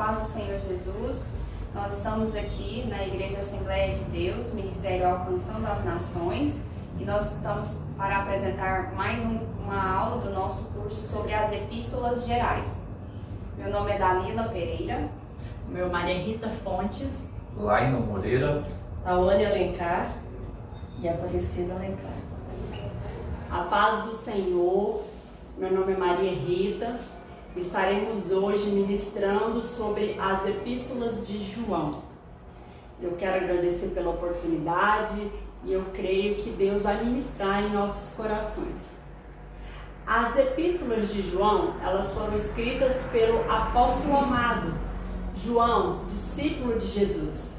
paz do Senhor Jesus. Nós estamos aqui na Igreja Assembleia de Deus, Ministério Alcançando as Nações, e nós estamos para apresentar mais uma aula do nosso curso sobre as Epístolas Gerais. Meu nome é Dalila Pereira. Meu Maria Rita Fontes. Laina Moreira. Tawane Alencar e Aparecida Alencar. A paz do Senhor. Meu nome é Maria Rita. Estaremos hoje ministrando sobre as Epístolas de João. Eu quero agradecer pela oportunidade e eu creio que Deus vai ministrar em nossos corações. As Epístolas de João, elas foram escritas pelo apóstolo amado, João, discípulo de Jesus.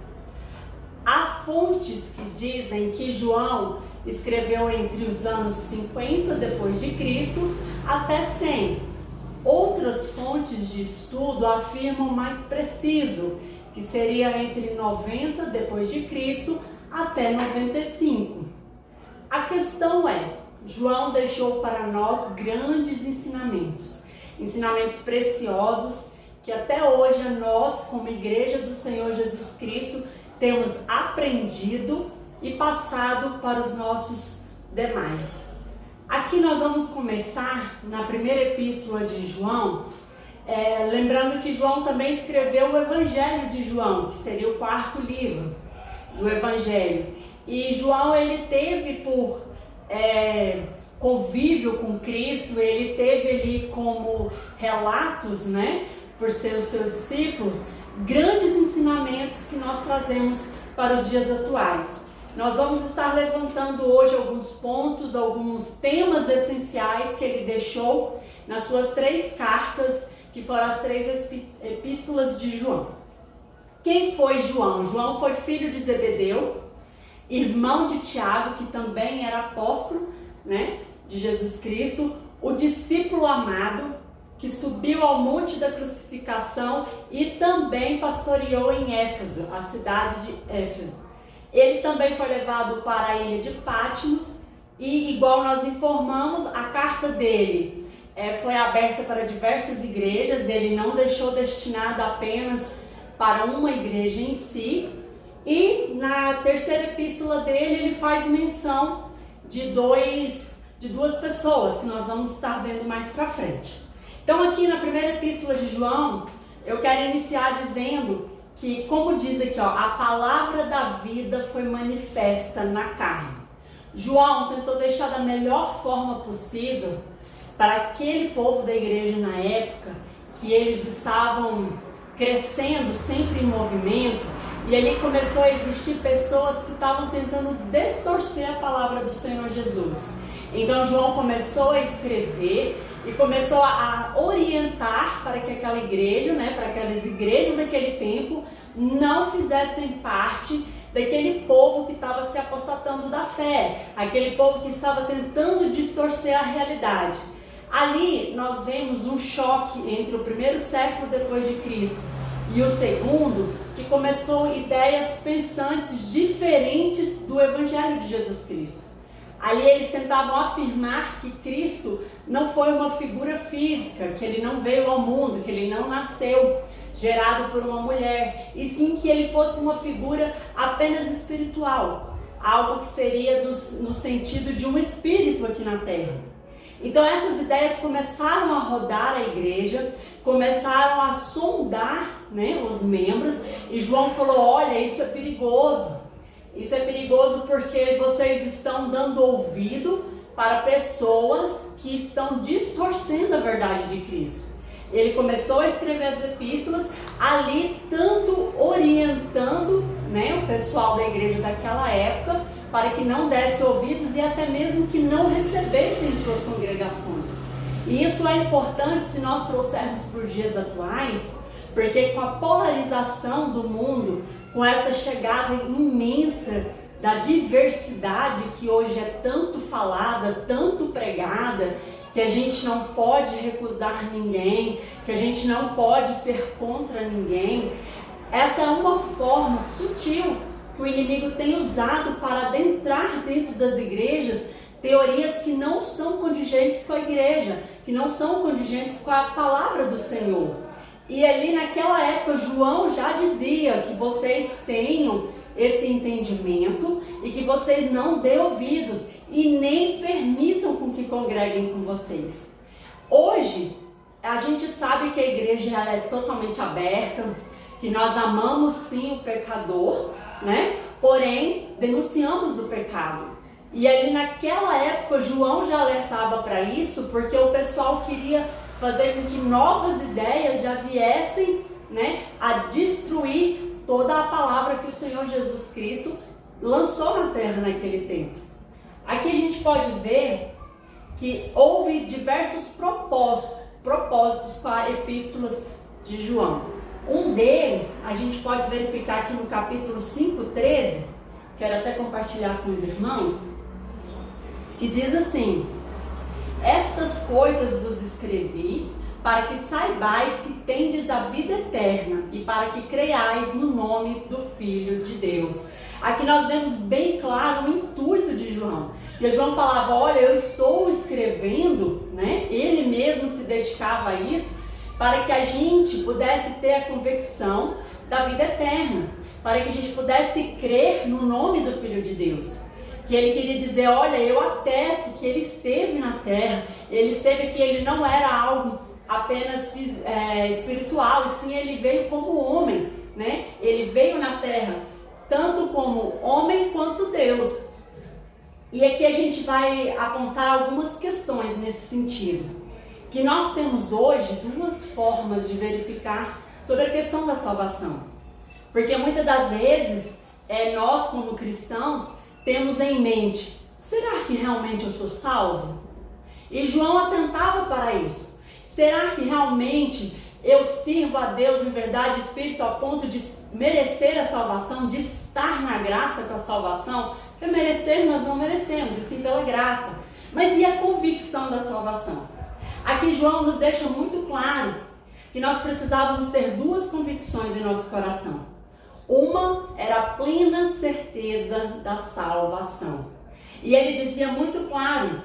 Há fontes que dizem que João escreveu entre os anos 50 depois de Cristo até 100. Outras fontes de estudo afirmam mais preciso, que seria entre 90 depois de Cristo até 95. A questão é, João deixou para nós grandes ensinamentos, ensinamentos preciosos que até hoje nós, como Igreja do Senhor Jesus Cristo, temos aprendido e passado para os nossos demais. Aqui nós vamos começar na primeira epístola de João, lembrando que João também escreveu o Evangelho de João, que seria o quarto livro do Evangelho. E João, ele teve por convívio com Cristo, ele teve ali como relatos, por ser o seu discípulo, grandes ensinamentos que nós trazemos para os dias atuais. Nós vamos estar levantando hoje alguns pontos, alguns temas essenciais que ele deixou nas suas 3 cartas, que foram as 3 epístolas de João. Quem foi João? João foi filho de Zebedeu, irmão de Tiago, que também era apóstolo, de Jesus Cristo, o discípulo amado, que subiu ao monte da crucificação e também pastoreou em Éfeso, a cidade de Éfeso. Ele também foi levado para a ilha de Patmos e, igual nós informamos, a carta dele foi aberta para diversas igrejas. Ele não deixou destinada apenas para uma igreja em si. E na terceira epístola dele, ele faz menção de duas pessoas que nós vamos estar vendo mais para frente. Então, aqui na primeira epístola de João, eu quero iniciar dizendo que, como diz aqui, a palavra da vida foi manifesta na carne. João tentou deixar da melhor forma possível para aquele povo da igreja na época, que eles estavam crescendo, sempre em movimento, e ali começou a existir pessoas que estavam tentando distorcer a palavra do Senhor Jesus. Então João começou a escrever e começou a orientar para que aquela igreja, para aquelas igrejas daquele tempo, não fizessem parte daquele povo que estava se apostatando da fé, aquele povo que estava tentando distorcer a realidade. Ali nós vemos um choque entre o primeiro século depois de Cristo e o segundo, que começou ideias pensantes diferentes do Evangelho de Jesus Cristo. Ali eles tentavam afirmar que Cristo não foi uma figura física, que ele não veio ao mundo, que ele não nasceu gerado por uma mulher, e sim que ele fosse uma figura apenas espiritual, algo que seria no sentido de um espírito aqui na terra. Então essas ideias começaram a rodar a igreja, começaram a sondar os membros, e João falou: olha, isso é perigoso. Isso é perigoso porque vocês estão dando ouvido para pessoas que estão distorcendo a verdade de Cristo. Ele começou a escrever as epístolas ali, tanto orientando o pessoal da igreja daquela época para que não desse ouvidos e até mesmo que não recebessem em suas congregações. E isso é importante se nós trouxermos para os dias atuais, porque com a polarização do mundo, com essa chegada imensa da diversidade que hoje é tanto falada, tanto pregada, que a gente não pode recusar ninguém, que a gente não pode ser contra ninguém. Essa é uma forma sutil que o inimigo tem usado para adentrar dentro das igrejas teorias que não são condigentes com a igreja, que não são condigentes com a palavra do Senhor. E ali naquela época João já dizia que vocês tenham esse entendimento e que vocês não dêem ouvidos e nem permitam com que congreguem com vocês. Hoje, a gente sabe que a igreja ela é totalmente aberta, que nós amamos sim o pecador, né? Porém, denunciamos o pecado. E ali naquela época, João já alertava para isso, porque o pessoal queria fazer com que novas ideias já viessem, né, a destruir toda a palavra que o Senhor Jesus Cristo lançou na terra naquele tempo. Aqui a gente pode ver que houve diversos propósitos com as epístolas de João. Um deles, a gente pode verificar aqui no capítulo 5:13, quero até compartilhar com os irmãos, que diz assim: estas coisas vos escrevi para que saibais que tendes a vida eterna e para que creiais no nome do Filho de Deus. Aqui nós vemos bem claro o intuito de João. E João falava, olha, eu estou escrevendo, né? Ele mesmo se dedicava a isso, para que a gente pudesse ter a convicção da vida eterna, para que a gente pudesse crer no nome do Filho de Deus. Que ele queria dizer, olha, eu atesto que ele esteve na terra, ele esteve aqui, ele não era algo apenas espiritual, e sim ele veio como homem, né? Ele veio na terra tanto como homem quanto Deus. E aqui a gente vai apontar algumas questões nesse sentido. Que nós temos hoje duas formas de verificar sobre a questão da salvação. Porque muitas das vezes, nós como cristãos, temos em mente, será que realmente eu sou salvo? E João atentava para isso. Será que realmente eu sirvo a Deus em verdade e espírito a ponto de merecer a salvação, de estar na graça com a salvação? Porque merecer nós não merecemos, e sim pela graça. Mas e a convicção da salvação? Aqui João nos deixa muito claro que nós precisávamos ter duas convicções em nosso coração. Uma era a plena certeza da salvação. E ele dizia muito claro,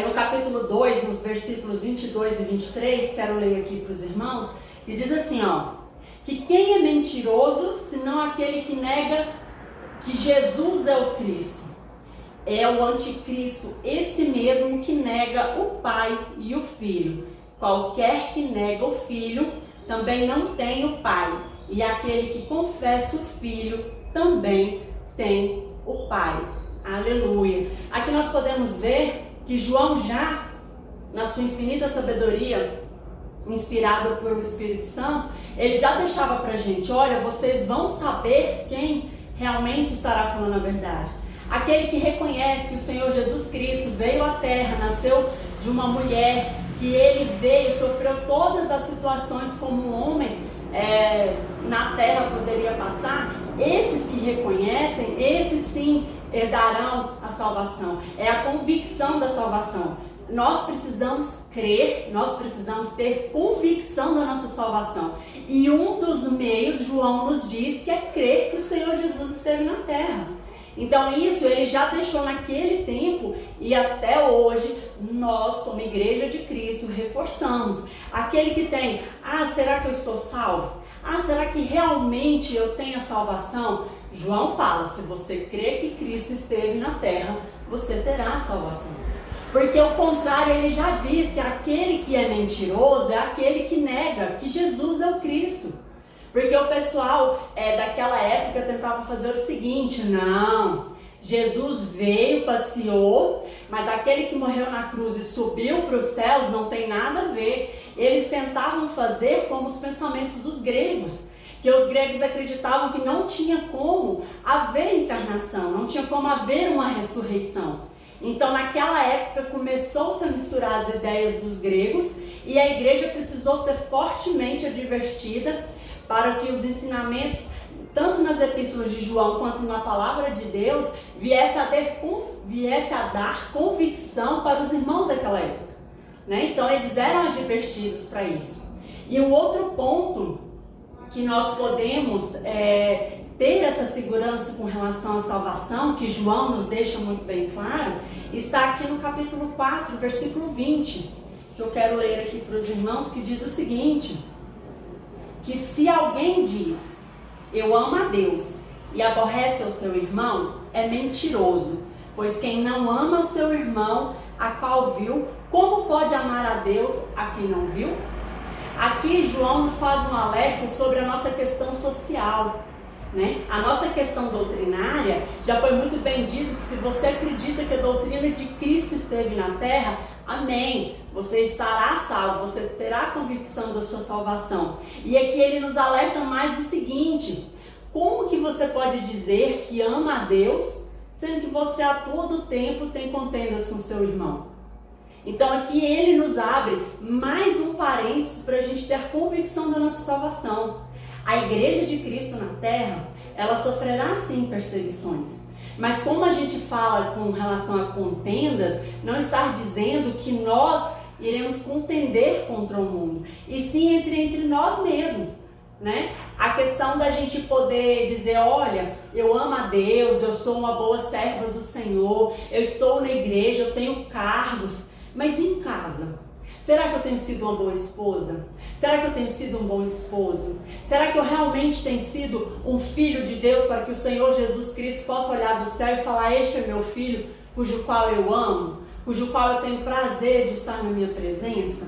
no capítulo 2, nos versículos 22 e 23, quero ler aqui para os irmãos, que diz assim, que quem é mentiroso, senão aquele que nega que Jesus é o Cristo? É o anticristo, esse mesmo que nega o Pai e o Filho. Qualquer que nega o Filho também não tem o Pai. E aquele que confessa o Filho também tem o Pai. Aleluia. Aqui nós podemos ver que João já, na sua infinita sabedoria, inspirado pelo Espírito Santo, ele já deixava pra gente, olha, vocês vão saber quem realmente estará falando a verdade. Aquele que reconhece que o Senhor Jesus Cristo veio à terra, nasceu de uma mulher, que ele veio, sofreu todas as situações como um homem na terra poderia passar, esses que reconhecem, esses sim herdarão a salvação. É a convicção da salvação. Nós precisamos crer, nós precisamos ter convicção da nossa salvação. E um dos meios, João nos diz, que é crer que o Senhor Jesus esteve na terra. Então isso ele já deixou naquele tempo e até hoje nós como Igreja de Cristo reforçamos. Aquele que tem, será que eu estou salvo? Será que realmente eu tenho a salvação? João fala, se você crê que Cristo esteve na terra, você terá a salvação. Porque o contrário, ele já diz que aquele que é mentiroso é aquele que nega que Jesus é o Cristo. Porque o pessoal daquela época tentava fazer o seguinte, não, Jesus veio, passeou, mas aquele que morreu na cruz e subiu para os céus não tem nada a ver. Eles tentavam fazer como os pensamentos dos gregos, que os gregos acreditavam que não tinha como haver encarnação, não tinha como haver uma ressurreição. Então naquela época começou-se a misturar as ideias dos gregos e a igreja precisou ser fortemente advertida para que os ensinamentos, tanto nas epístolas de João quanto na palavra de Deus, viesse a dar convicção para os irmãos daquela época. Né? Então eles eram advertidos para isso. E um outro ponto que nós podemos ter essa segurança com relação à salvação, que João nos deixa muito bem claro, está aqui no capítulo 4, versículo 20, que eu quero ler aqui para os irmãos, que diz o seguinte, que se alguém diz, eu amo a Deus e aborrece o seu irmão, é mentiroso. Pois quem não ama o seu irmão, a qual viu, como pode amar a Deus a quem não viu? Aqui João nos faz um alerta sobre a nossa questão social, né? A nossa questão doutrinária, já foi muito bem dito que se você acredita que a doutrina de Cristo esteve na terra, amém, você estará salvo, você terá a convicção da sua salvação. E aqui ele nos alerta mais o seguinte: como que você pode dizer que ama a Deus, sendo que você a todo tempo tem contendas com seu irmão? Então aqui ele nos abre mais um parênteses para a gente ter a convicção da nossa salvação. A igreja de Cristo na terra, ela sofrerá sim perseguições. Mas como a gente fala com relação a contendas, não está dizendo que nós iremos contender contra o mundo, e sim entre nós mesmos, né? A questão da gente poder dizer, olha, eu amo a Deus, eu sou uma boa serva do Senhor, eu estou na igreja, eu tenho cargos, mas em casa, será que eu tenho sido uma boa esposa? Será que eu tenho sido um bom esposo? Será que eu realmente tenho sido um filho de Deus para que o Senhor Jesus Cristo possa olhar do céu e falar, este é meu filho, cujo qual eu amo, cujo qual eu tenho prazer de estar na minha presença?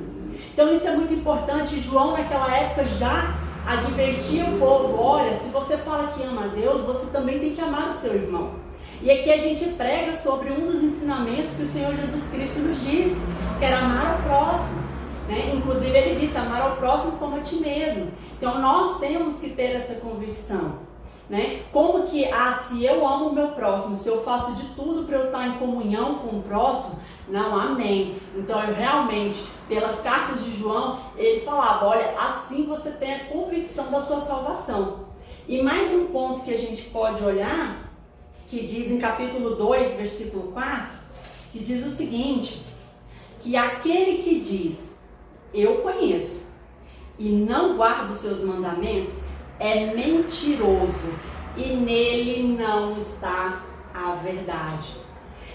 Então isso é muito importante. João naquela época já advertia o povo, olha, se você fala que ama a Deus, você também tem que amar o seu irmão. E aqui a gente prega sobre um dos ensinamentos que o Senhor Jesus Cristo nos diz, que era amar ao próximo, né? Inclusive ele disse, amar ao próximo como a ti mesmo. Então nós temos que ter essa convicção, né? Como que, se eu amo o meu próximo, se eu faço de tudo para eu estar em comunhão com o próximo, não, amém. Então eu realmente, pelas cartas de João, ele falava, olha, assim você tem a convicção da sua salvação. E mais um ponto que a gente pode olhar, que diz em capítulo 2, versículo 4, que diz o seguinte, que aquele que diz, eu conheço, e não guarda os seus mandamentos, é mentiroso, e nele não está a verdade.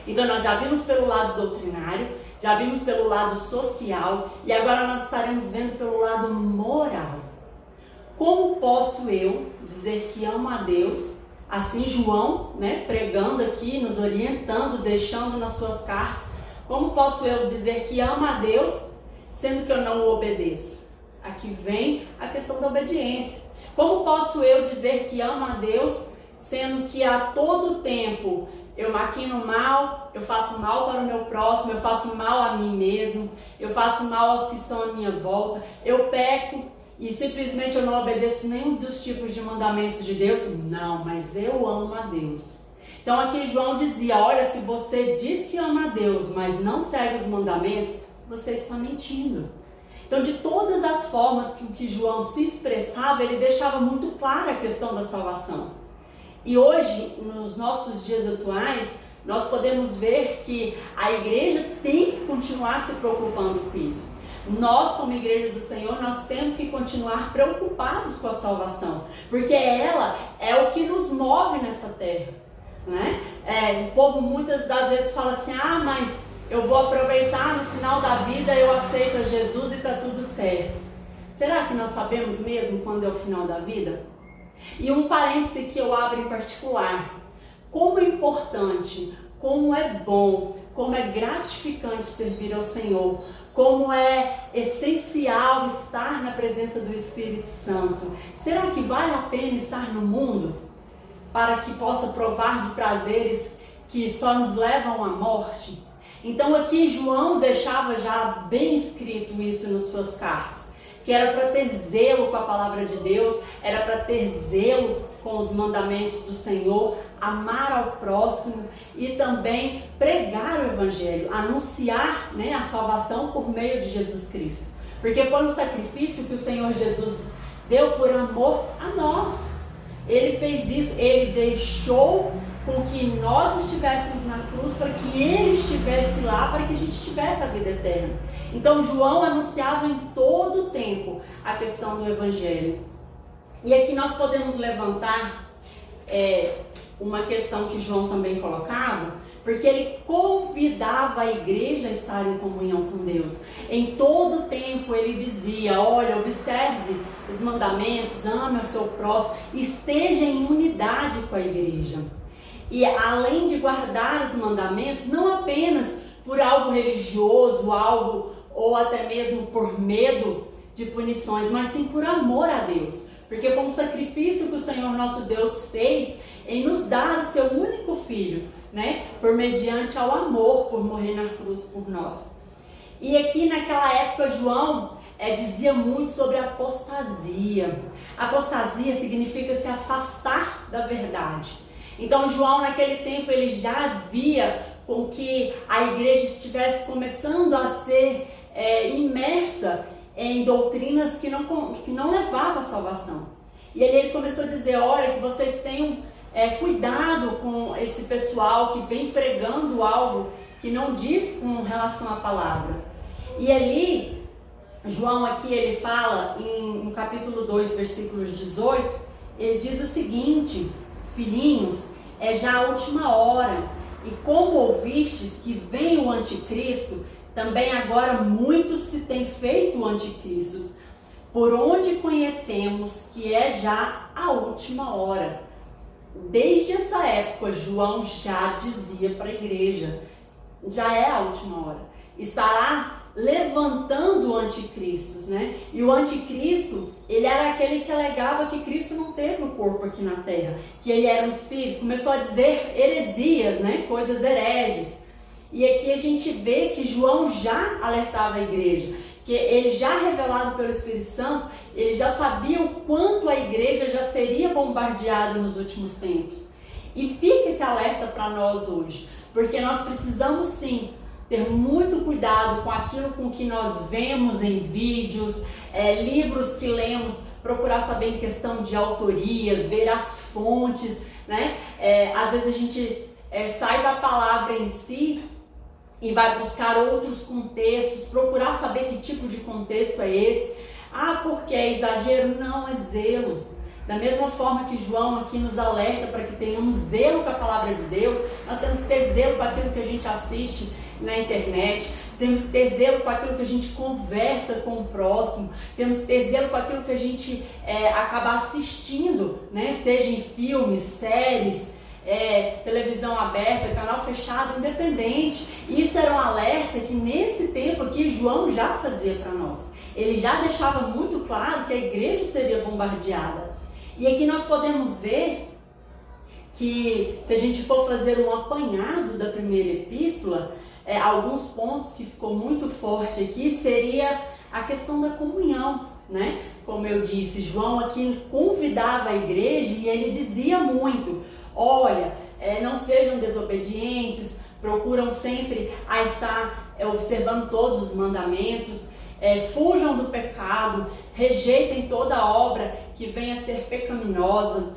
Então nós já vimos pelo lado doutrinário, já vimos pelo lado social, e agora nós estaremos vendo pelo lado moral. Como posso eu dizer que amo a Deus? Assim João, né, pregando aqui, nos orientando, deixando nas suas cartas, como posso eu dizer que amo a Deus, sendo que eu não o obedeço? Aqui vem a questão da obediência. Como posso eu dizer que amo a Deus, sendo que a todo tempo eu maquino mal, eu faço mal para o meu próximo, eu faço mal a mim mesmo, eu faço mal aos que estão à minha volta, eu peco e simplesmente eu não obedeço nenhum dos tipos de mandamentos de Deus? Não, mas eu amo a Deus. Então aqui João dizia, olha, se você diz que ama a Deus, mas não segue os mandamentos, você está mentindo. Então de todas as formas que João se expressava, ele deixava muito clara a questão da salvação. E hoje, nos nossos dias atuais, nós podemos ver que a igreja tem que continuar se preocupando com isso. Nós, como igreja do Senhor, nós temos que continuar preocupados com a salvação, porque ela é o que nos move nessa terra, né? O povo muitas das vezes fala assim, mas eu vou aproveitar no final da vida, eu aceito a Jesus e está tudo certo. Será que nós sabemos mesmo quando é o final da vida? E um parêntese que eu abro em particular, como é importante, como é bom, como é gratificante servir ao Senhor, como é essencial estar na presença do Espírito Santo. Será que vale a pena estar no mundo para que possa provar de prazeres que só nos levam à morte? Então aqui João deixava já bem escrito isso nas suas cartas, que era para ter zelo com a palavra de Deus, era para ter zelo com os mandamentos do Senhor, amar ao próximo e também pregar o Evangelho, anunciar, né, a salvação por meio de Jesus Cristo. Porque foi um sacrifício que o Senhor Jesus deu por amor a nós. Ele fez isso, ele deixou com que nós estivéssemos na cruz, para que ele estivesse lá, para que a gente tivesse a vida eterna. Então João anunciava em todo o tempo a questão do Evangelho. E aqui nós podemos levantar uma questão que João também colocava, porque ele convidava a igreja a estar em comunhão com Deus. Em todo tempo ele dizia: olha, observe os mandamentos, ame o seu próximo, esteja em unidade com a igreja. E além de guardar os mandamentos, não apenas por algo religioso, algo ou até mesmo por medo de punições, mas sim por amor a Deus. Porque foi um sacrifício que o Senhor nosso Deus fez em nos dar o seu único filho, né? Por mediante ao amor, por morrer na cruz por nós. E aqui naquela época João dizia muito sobre apostasia. Apostasia significa se afastar da verdade. Então João naquele tempo ele já via com que a igreja estivesse começando a ser imersa em doutrinas que não levavam à salvação. E ele começou a dizer: olha, que vocês tenham cuidado com esse pessoal que vem pregando algo que não diz com relação à palavra. E ali, João aqui ele fala no capítulo 2, versículos 18, ele diz o seguinte: filhinhos, é já a última hora, e como ouvistes que vem o anticristo, também agora muitos se têm feito anticristos, por onde conhecemos que é já a última hora. Desde essa época, João já dizia para a igreja: já é a última hora. Estará levantando anticristos, né? E o anticristo, ele era aquele que alegava que Cristo não teve o corpo aqui na terra, que ele era um espírito. Começou a dizer heresias, né? Coisas hereges. E aqui a gente vê que João já alertava a igreja, que ele já revelado pelo Espírito Santo, ele já sabia o quanto a igreja já seria bombardeada nos últimos tempos. E fica esse alerta para nós hoje, porque nós precisamos sim ter muito cuidado com aquilo com que nós vemos em vídeos, livros que lemos, procurar saber em questão de autorias, ver as fontes, né? Às vezes a gente sai da palavra em si e vai buscar outros contextos, procurar saber que tipo de contexto é esse. Ah, porque é exagero? Não, é zelo. Da mesma forma que João aqui nos alerta para que tenhamos zelo com a palavra de Deus, nós temos que ter zelo com aquilo que a gente assiste na internet, temos que ter zelo com aquilo que a gente conversa com o próximo, temos que ter zelo com aquilo que a gente acaba assistindo, né? Seja em filmes, séries, televisão aberta, canal fechado, independente. Isso era um alerta que nesse tempo aqui João já fazia para nós. Ele já deixava muito claro que a igreja seria bombardeada. E aqui nós podemos ver que, se a gente for fazer um apanhado da primeira epístola, alguns pontos que ficou muito forte aqui seria a questão da comunhão, né? Como eu disse, João aqui convidava a igreja e ele dizia muito: olha, não sejam desobedientes, procuram sempre a estar observando todos os mandamentos, fujam do pecado, rejeitem toda obra que venha a ser pecaminosa.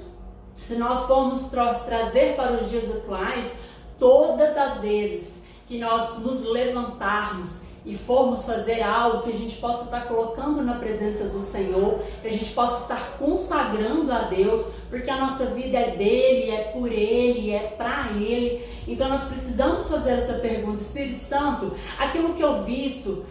Se nós formos trazer para os dias atuais, todas as vezes que nós nos levantarmos e formos fazer algo que a gente possa estar colocando na presença do Senhor, que a gente possa estar consagrando a Deus, porque a nossa vida é dele, é por ele, é para ele. Então nós precisamos fazer essa pergunta: Espírito Santo, aquilo que eu visto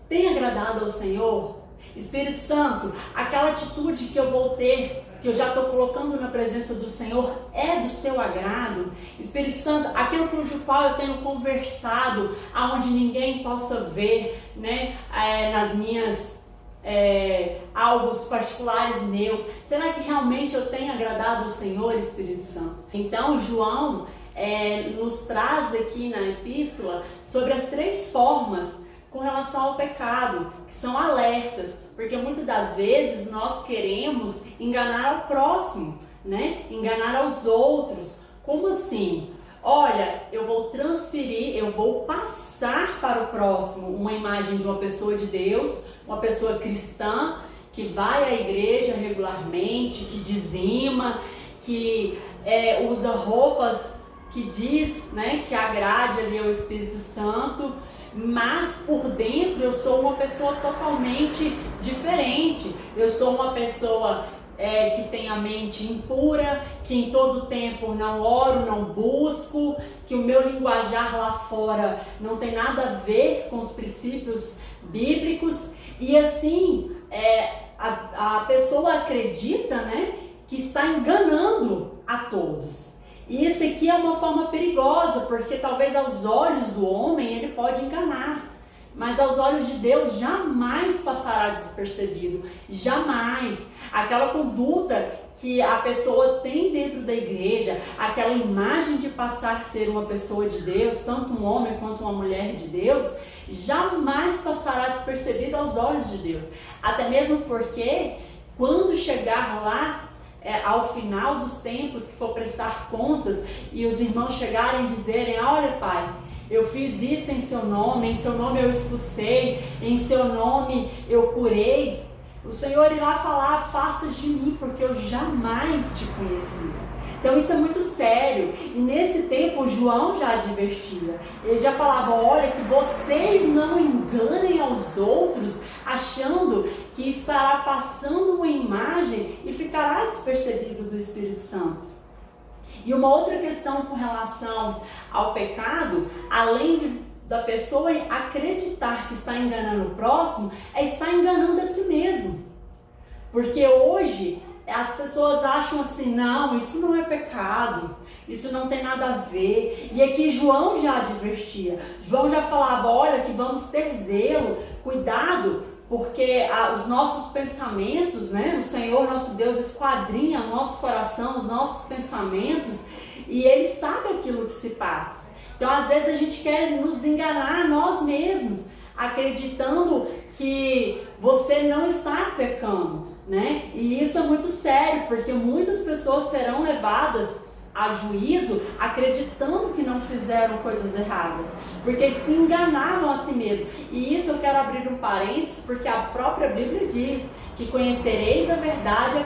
tem agradado ao Senhor? Espírito Santo, aquela atitude que eu vou ter, que eu já estou colocando na presença do Senhor, é do seu agrado? Espírito Santo, aquilo cujo qual eu tenho conversado, aonde ninguém possa ver, né, nas minhas algo particulares meus, será que realmente eu tenho agradado ao Senhor, Espírito Santo? Então João nos traz aqui na epístola sobre as 3 formas com relação ao pecado, que são alertas, porque muitas das vezes nós queremos enganar ao próximo, né? Enganar aos outros. Como assim? Olha, eu vou transferir, eu vou passar para o próximo uma imagem de uma pessoa de Deus, uma pessoa cristã, que vai à igreja regularmente, que dizima, que usa roupas que diz, né, que agrade ali ao Espírito Santo, mas por dentro eu sou uma pessoa totalmente diferente. Eu sou uma pessoa que tem a mente impura, que em todo tempo não oro, não busco, que o meu linguajar lá fora não tem nada a ver com os princípios bíblicos. E assim, a pessoa acredita, né, que está enganando a todos. E isso aqui é uma forma perigosa, porque talvez aos olhos do homem ele pode enganar, mas aos olhos de Deus jamais passará despercebido, jamais. Aquela conduta que a pessoa tem dentro da igreja, aquela imagem de passar a ser uma pessoa de Deus, tanto um homem quanto uma mulher de Deus, jamais passará despercebido aos olhos de Deus. Até mesmo porque quando chegar lá, ao final dos tempos, que for prestar contas, e os irmãos chegarem e dizerem: olha, Pai, eu fiz isso em seu nome eu expulsei, em seu nome eu curei, o Senhor irá falar: afasta de mim, porque eu jamais te conheci. Então isso é muito sério. E nesse tempo João já advertia. Ele já falava: olha, que vocês não enganem aos outros, achando que estará passando uma imagem e ficará despercebido do Espírito Santo. E uma outra questão com relação ao pecado, além da pessoa acreditar que está enganando o próximo, é estar enganando a si mesmo. Porque hoje as pessoas acham assim: não, isso não é pecado, isso não tem nada a ver. E aqui João já advertia, João já falava: olha, que vamos ter zelo, cuidado, porque os nossos pensamentos, né, o Senhor nosso Deus esquadrinha o nosso coração, os nossos pensamentos, e Ele sabe aquilo que se passa. Então às vezes a gente quer nos enganar nós mesmos, acreditando que você não está pecando, né? E isso é muito sério, porque muitas pessoas serão levadas a juízo acreditando que não fizeram coisas erradas, porque se enganaram a si mesmos. E isso eu quero abrir um parênteses, porque a própria Bíblia diz que conhecereis a verdade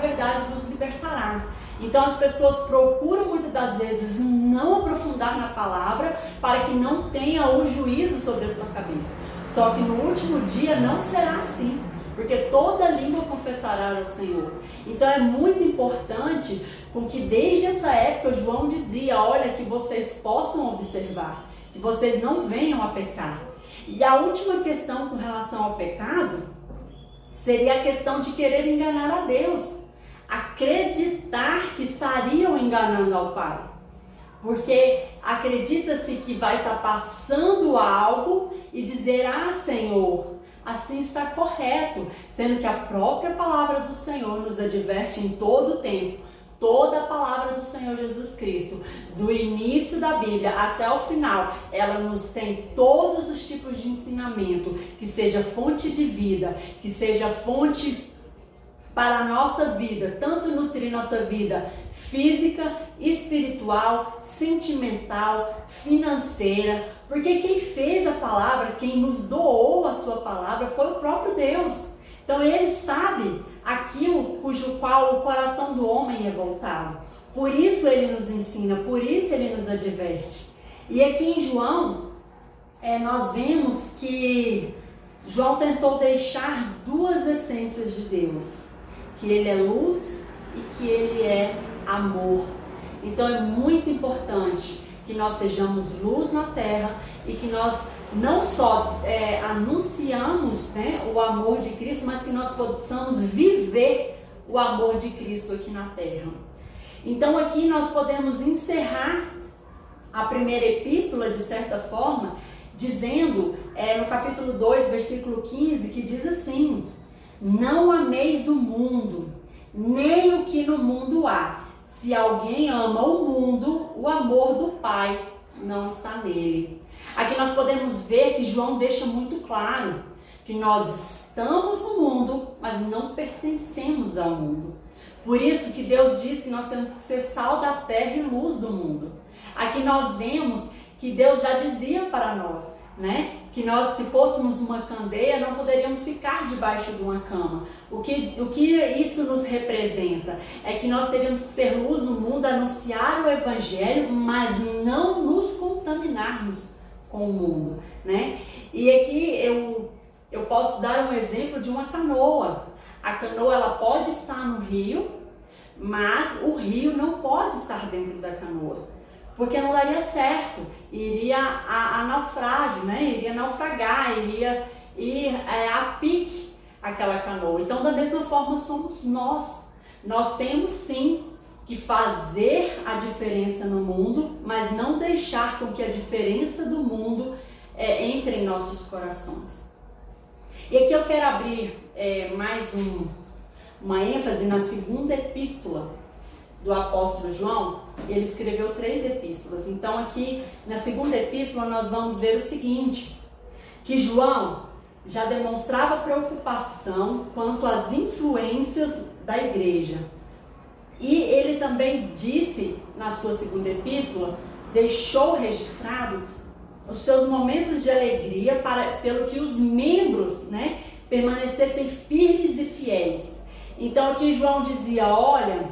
vos libertará. Então as pessoas procuram muitas das vezes não aprofundar na palavra para que não tenha o juízo sobre a sua cabeça. Só que no último dia não será assim, porque toda língua confessará ao Senhor. Então é muito importante com que desde essa época João dizia: olha, que vocês possam observar, que vocês não venham a pecar. E a última questão com relação ao pecado seria a questão de querer enganar a Deus, acreditar que estariam enganando ao Pai. Porque acredita-se que vai estar passando algo e dizer: ah, Senhor, assim está correto, sendo que a própria palavra do Senhor nos adverte em todo o tempo. Toda a palavra do Senhor Jesus Cristo, do início da Bíblia até o final, ela nos tem todos os tipos de ensinamento, que seja fonte de vida, que seja fonte para a nossa vida, tanto nutrir nossa vida física, espiritual, sentimental, financeira, porque quem fez a palavra, quem nos doou a sua palavra foi o próprio Deus. Então Ele sabe aquilo cujo qual o coração do homem é voltado. Por isso Ele nos ensina, por isso Ele nos adverte. E aqui em João, nós vemos que João tentou deixar duas essências de Deus, que Ele é luz e que Ele é amor. Então é muito importante que nós sejamos luz na terra e que nós não só anunciamos, né, o amor de Cristo, mas que nós possamos viver o amor de Cristo aqui na terra. Então aqui nós podemos encerrar a primeira epístola, de certa forma, dizendo no capítulo 2, versículo 15, que diz assim: não ameis o mundo, nem o que no mundo há. Se alguém ama o mundo, o amor do Pai não está nele. Aqui nós podemos ver que João deixa muito claro que nós estamos no mundo, mas não pertencemos ao mundo. Por isso que Deus diz que nós temos que ser sal da terra e luz do mundo. Aqui nós vemos que Deus já dizia para nós, né, que nós, se fôssemos uma candeia, não poderíamos ficar debaixo de uma cama. O que isso nos representa? É que nós teríamos que ser luz no mundo, anunciar o Evangelho, mas não nos contaminarmos com o mundo, né? E aqui eu posso dar um exemplo de uma canoa. a canoa ela pode estar no rio, mas o rio não pode estar dentro da canoa, porque não daria certo, iria a naufrágio, né? Iria naufragar, iria ir a pique aquela canoa. Então, da mesma forma somos nós. Nós temos sim que fazer a diferença no mundo, mas não deixar com que a diferença do mundo entre em nossos corações. E aqui eu quero abrir mais uma ênfase na segunda epístola do apóstolo João. Ele escreveu 3 epístolas. Então aqui na segunda epístola nós vamos ver o seguinte, que João já demonstrava preocupação quanto às influências da igreja. E ele também disse na sua segunda epístola, deixou registrado os seus momentos de alegria pelo que os membros, né, permanecessem firmes e fiéis. Então aqui João dizia, olha,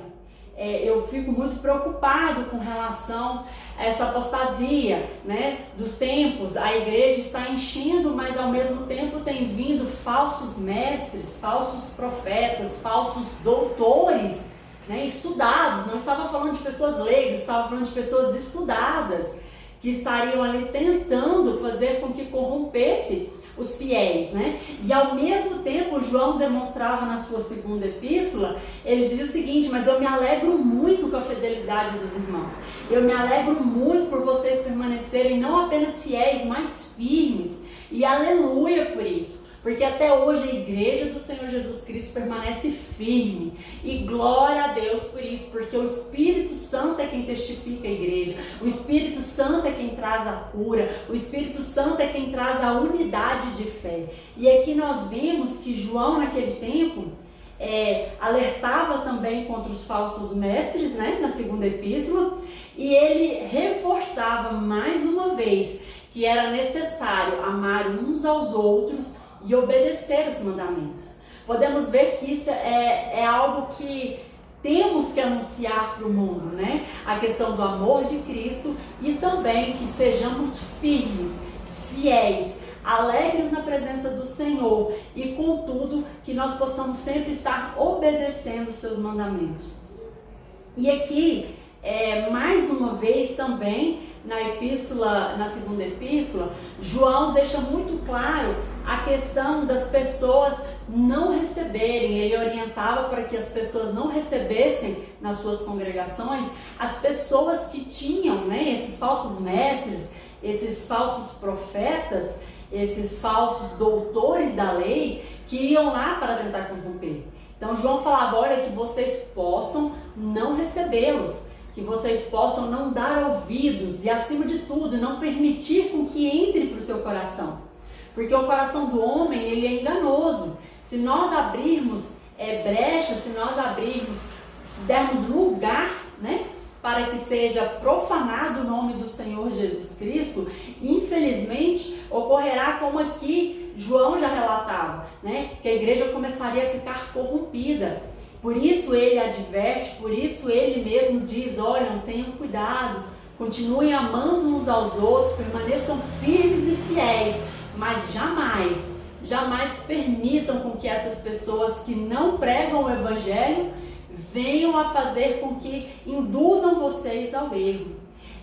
eu fico muito preocupado com relação a essa apostasia, né, dos tempos. A igreja está enchendo, mas ao mesmo tempo tem vindo falsos mestres, falsos profetas, falsos doutores, né, estudados. Não estava falando de pessoas leigas, estava falando de pessoas estudadas, que estariam ali tentando fazer com que corrompesse os fiéis, né? E ao mesmo tempo, João demonstrava na sua segunda epístola, ele dizia o seguinte, mas eu me alegro muito com a fidelidade dos irmãos. Eu me alegro muito por vocês permanecerem não apenas fiéis, mas firmes. E aleluia por isso. Porque até hoje a igreja do Senhor Jesus Cristo permanece firme. E glória a Deus por isso, porque o Espírito Santo é quem testifica a igreja. O Espírito Santo é quem traz a cura. O Espírito Santo é quem traz a unidade de fé. E aqui nós vemos que João naquele tempo alertava também contra os falsos mestres, né, na segunda epístola. E ele reforçava mais uma vez que era necessário amar uns aos outros e obedecer os mandamentos. Podemos ver que isso é algo que temos que anunciar para o mundo, né? A questão do amor de Cristo e também que sejamos firmes, fiéis, alegres na presença do Senhor e, contudo, que nós possamos sempre estar obedecendo os seus mandamentos. E aqui, mais uma vez também, na segunda epístola, João deixa muito claro a questão das pessoas não receberem. Ele orientava para que as pessoas não recebessem nas suas congregações as pessoas que tinham, né, esses falsos mestres, esses falsos profetas, esses falsos doutores da lei que iam lá para tentar corromper. Então João falava, olha, que vocês possam não recebê-los, que vocês possam não dar ouvidos e, acima de tudo, não permitir com que entre para o seu coração. Porque o coração do homem, ele é enganoso. Se nós abrirmos brecha, se dermos lugar, né, para que seja profanado o nome do Senhor Jesus Cristo, infelizmente ocorrerá como aqui João já relatava, né, que a igreja começaria a ficar corrompida. Por isso ele adverte, por isso ele mesmo diz, olha, tenham cuidado, continuem amando uns aos outros, permaneçam firmes e fiéis, mas jamais permitam com que essas pessoas que não pregam o evangelho venham a fazer com que induzam vocês ao erro.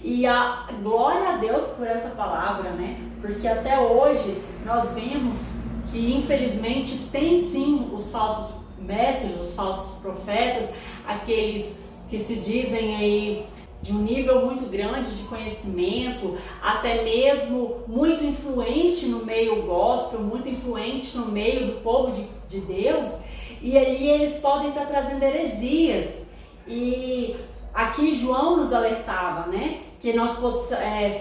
E a glória a Deus por essa palavra, né? Porque até hoje nós vemos que infelizmente tem sim os falsos mestres, os falsos profetas, aqueles que se dizem aí de um nível muito grande de conhecimento, até mesmo muito influente no meio gospel, muito influente no meio do povo de Deus, e ali eles podem estar trazendo heresias. E aqui João nos alertava, né, que nós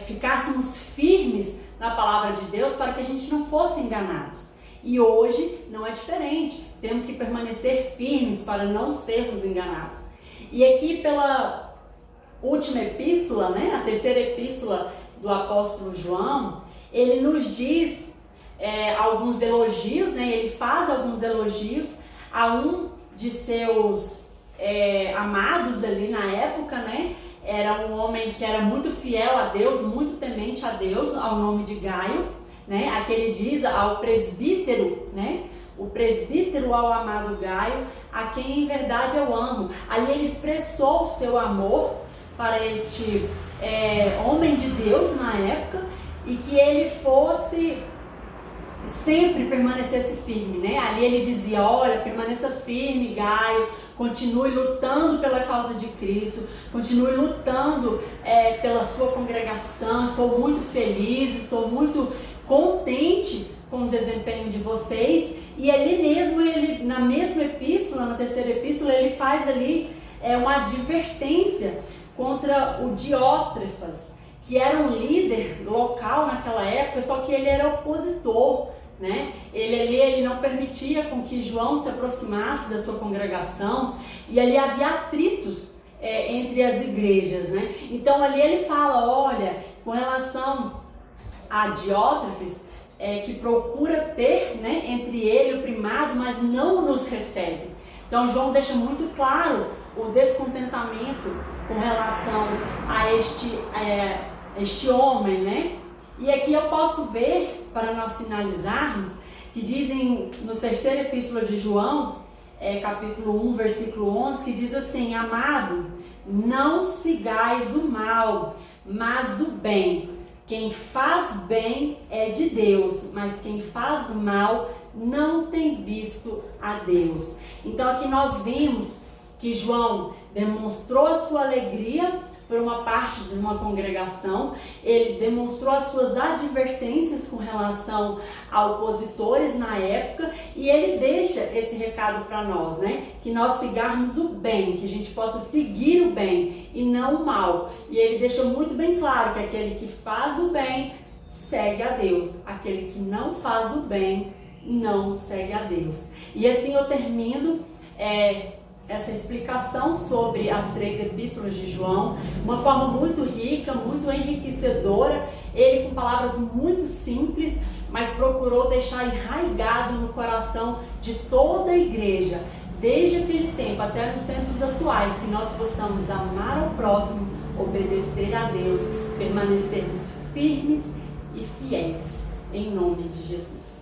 ficássemos firmes na palavra de Deus para que a gente não fosse enganados. E hoje não é diferente, temos que permanecer firmes para não sermos enganados. E aqui pela última epístola, né, a terceira epístola do apóstolo João, ele nos diz alguns elogios, né, ele faz alguns elogios a um de seus amados ali na época, né, era um homem que era muito fiel a Deus, muito temente a Deus, ao nome de Gaio. Né? Aqui ele diz ao presbítero, né, o presbítero ao amado Gaio, a quem em verdade eu amo. Ali ele expressou o seu amor para este homem de Deus na época, e que ele sempre permanecesse firme, né? Ali ele dizia: olha, permaneça firme, Gaio, continue lutando pela causa de Cristo, continue lutando pela sua congregação. Estou muito feliz, estou muito contente com o desempenho de vocês. E ali mesmo, ele, na mesma epístola, na terceira epístola, ele faz ali uma advertência contra o Diótrefes, que era um líder local naquela época, só que ele era opositor, né? Ele não permitia com que João se aproximasse da sua congregação, e ali havia atritos entre as igrejas, né? Então ali ele fala: olha, com relação a Diótrefes, que procura ter, né, entre ele o primado, mas não nos recebe. Então João deixa muito claro o descontentamento com relação a este homem, né? E aqui eu posso ver, para nós finalizarmos, que dizem no terceira epístola de João, capítulo 1, versículo 11, que diz assim: amado, não sigais o mal, mas o bem. Quem faz bem é de Deus, mas quem faz mal não tem visto a Deus. Então aqui nós vimos que João demonstrou a sua alegria por uma parte de uma congregação, ele demonstrou as suas advertências com relação a opositores na época, e ele deixa esse recado para nós, né? Que nós sigarmos o bem, que a gente possa seguir o bem e não o mal. E ele deixou muito bem claro que aquele que faz o bem segue a Deus, aquele que não faz o bem não segue a Deus. E assim eu termino essa explicação sobre as 3 epístolas de João, uma forma muito rica, muito enriquecedora. Ele com palavras muito simples, mas procurou deixar enraizado no coração de toda a igreja, desde aquele tempo até nos tempos atuais, que nós possamos amar ao próximo, obedecer a Deus, permanecermos firmes e fiéis, em nome de Jesus.